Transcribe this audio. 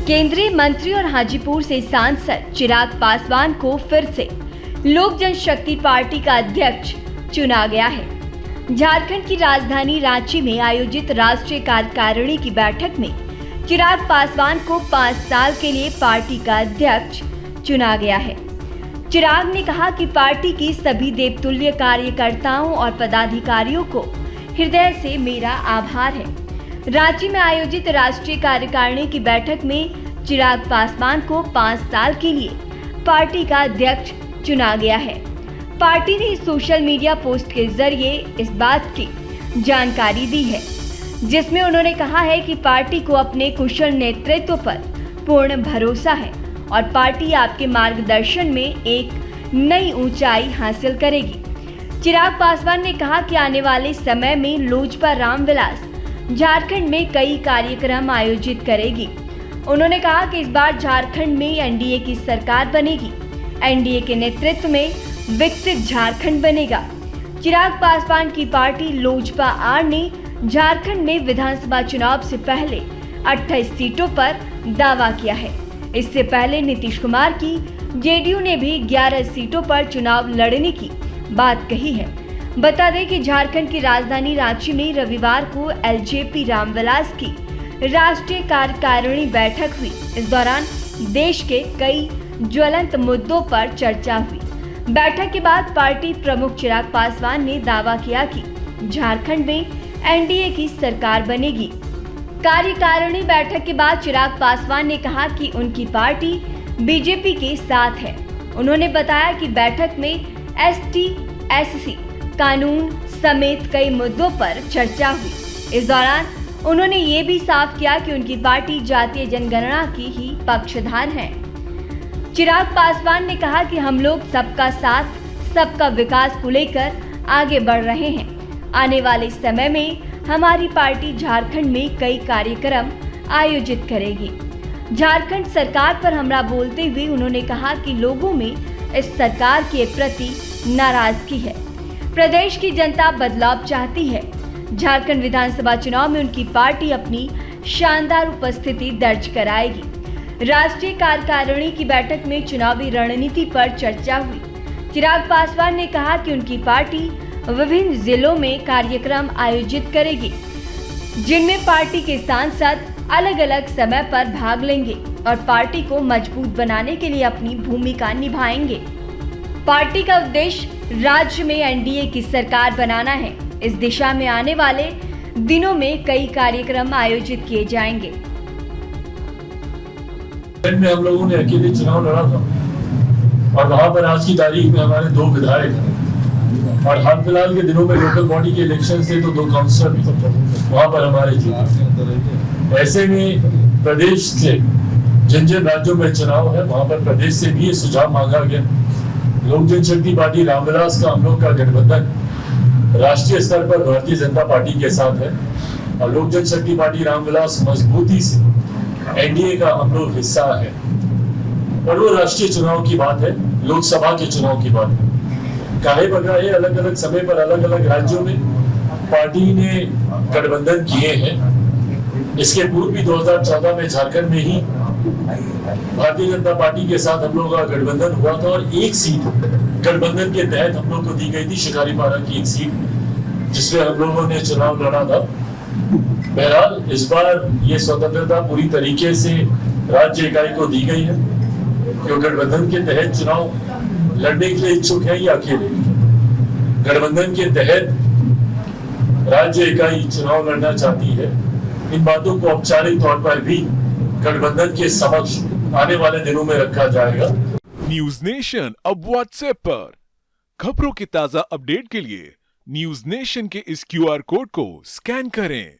केंद्रीय मंत्री और हाजीपुर से सांसद चिराग पासवान को फिर से लोक जनशक्ति पार्टी का अध्यक्ष चुना गया है। झारखंड की राजधानी रांची में आयोजित राष्ट्रीय कार्यकारिणी की बैठक में चिराग पासवान को 5 साल के लिए पार्टी का अध्यक्ष चुना गया है। चिराग ने कहा कि पार्टी की सभी देवतुल्य कार्यकर्ताओं और पदाधिकारियों को हृदय से मेरा आभार है। रांची में आयोजित राष्ट्रीय कार्यकारिणी की बैठक में चिराग पासवान को 5 साल के लिए पार्टी का अध्यक्ष चुना गया है। पार्टी ने सोशल मीडिया पोस्ट के जरिए इस बात की जानकारी दी है, जिसमें उन्होंने कहा है कि पार्टी को अपने कुशल नेतृत्व पर पूर्ण भरोसा है और पार्टी आपके मार्गदर्शन में एक नई ऊंचाई हासिल करेगी। चिराग पासवान ने कहा कि आने वाले समय में लोजपा रामविलास झारखंड में कई कार्यक्रम आयोजित करेगी। उन्होंने कहा कि इस बार झारखंड में एनडीए की सरकार बनेगी। एनडीए के नेतृत्व में विकसित झारखंड बनेगा। चिराग पासवान की पार्टी लोजपा आर ने झारखंड में विधानसभा चुनाव से पहले 28 सीटों पर दावा किया है। इससे पहले नीतीश कुमार की जेडीयू ने भी 11 सीटों पर चुनाव लड़ने की बात कही है। बता दें कि झारखंड की राजधानी रांची में रविवार को एलजेपी रामविलास की राष्ट्रीय कार्यकारिणी बैठक हुई। इस दौरान देश के कई ज्वलंत मुद्दों पर चर्चा हुई। बैठक के बाद पार्टी प्रमुख चिराग पासवान ने दावा किया कि झारखंड में एनडीए की सरकार बनेगी। कार्यकारिणी बैठक के बाद चिराग पासवान ने कहा कि उनकी पार्टी बीजेपी के साथ है। उन्होंने बताया कि बैठक में एसटी/एससी कानून समेत कई मुद्दों पर चर्चा हुई। इस दौरान उन्होंने ये भी साफ किया कि उनकी पार्टी जातीय जनगणना की ही पक्षधर है। चिराग पासवान ने कहा कि हम लोग सबका साथ सबका विकास को लेकर आगे बढ़ रहे हैं। आने वाले समय में हमारी पार्टी झारखंड में कई कार्यक्रम आयोजित करेगी। झारखंड सरकार पर हमला बोलते हुए उन्होंने कहा कि लोगों में इस सरकार के प्रति नाराजगी है। प्रदेश की जनता बदलाव चाहती है। झारखंड विधानसभा चुनाव में उनकी पार्टी अपनी शानदार उपस्थिति दर्ज कराएगी। राष्ट्रीय कार्यकारिणी की बैठक में चुनावी रणनीति पर चर्चा हुई। चिराग पासवान ने कहा कि उनकी पार्टी विभिन्न जिलों में कार्यक्रम आयोजित करेगी, जिनमें पार्टी के सांसद अलग अलग समय पर भाग लेंगे और पार्टी को मजबूत बनाने के लिए अपनी भूमिका निभाएंगे। पार्टी का उद्देश्य राज्य में एनडीए की सरकार बनाना है। इस दिशा में आने वाले दिनों में कई कार्यक्रम आयोजित किए जाएंगे। में हम लोगों ने अकेले चुनाव लड़ा था और वहां पर आज की तारीख में हमारे 2 विधायक हैं और हाल फिलहाल के दिनों में लोकल बॉडी के इलेक्शन से तो 2 काउंसलर भी वहां पर हमारे जीते। ऐसे में प्रदेश से जिन जिन राज्यों में चुनाव है वहां पर प्रदेश से भी ये सुझाव मांगा गया। लोक जनशक्ति पार्टी रामविलास का हम लोग का गठबंधन राष्ट्रीय स्तर पर भारतीय जनता पार्टी के साथ है और लोक जनशक्ति पार्टी रामविलास मजबूती से एनडीए का हम लोग हिस्सा है। और वो राष्ट्रीय चुनाव की बात है, लोकसभा के चुनाव की बात है। काहे बगैर अलग अलग समय पर अलग अलग राज्यों में पार्टी ने गठबंधन किए हैं। इसके पूर्व भी 2014 में झारखंड में ही भारतीय जनता पार्टी के साथ हम लोग का गठबंधन हुआ था और एक सीट गठबंधन के तहत हम लोग को दी गई थी, शिकारीपाड़ा की एक सीट, जिसमें हम लोगों ने चुनाव लड़ा था। बहरहाल इस बार ये स्वतंत्रता पूरी तरीके से राज्य इकाई को दी गई है। जो गठबंधन के तहत चुनाव लड़ने के लिए इच्छुक है या अकेले, गठबंधन के तहत राज्य इकाई चुनाव लड़ना चाहती है, इन बातों को औपचारिक तौर पर भी गठबंधन के समक्ष आने वाले दिनों में रखा जाएगा। न्यूज नेशन अब व्हाट्सएप पर खबरों के ताजा अपडेट के लिए न्यूज नेशन के इस क्यूआर कोड को स्कैन करें।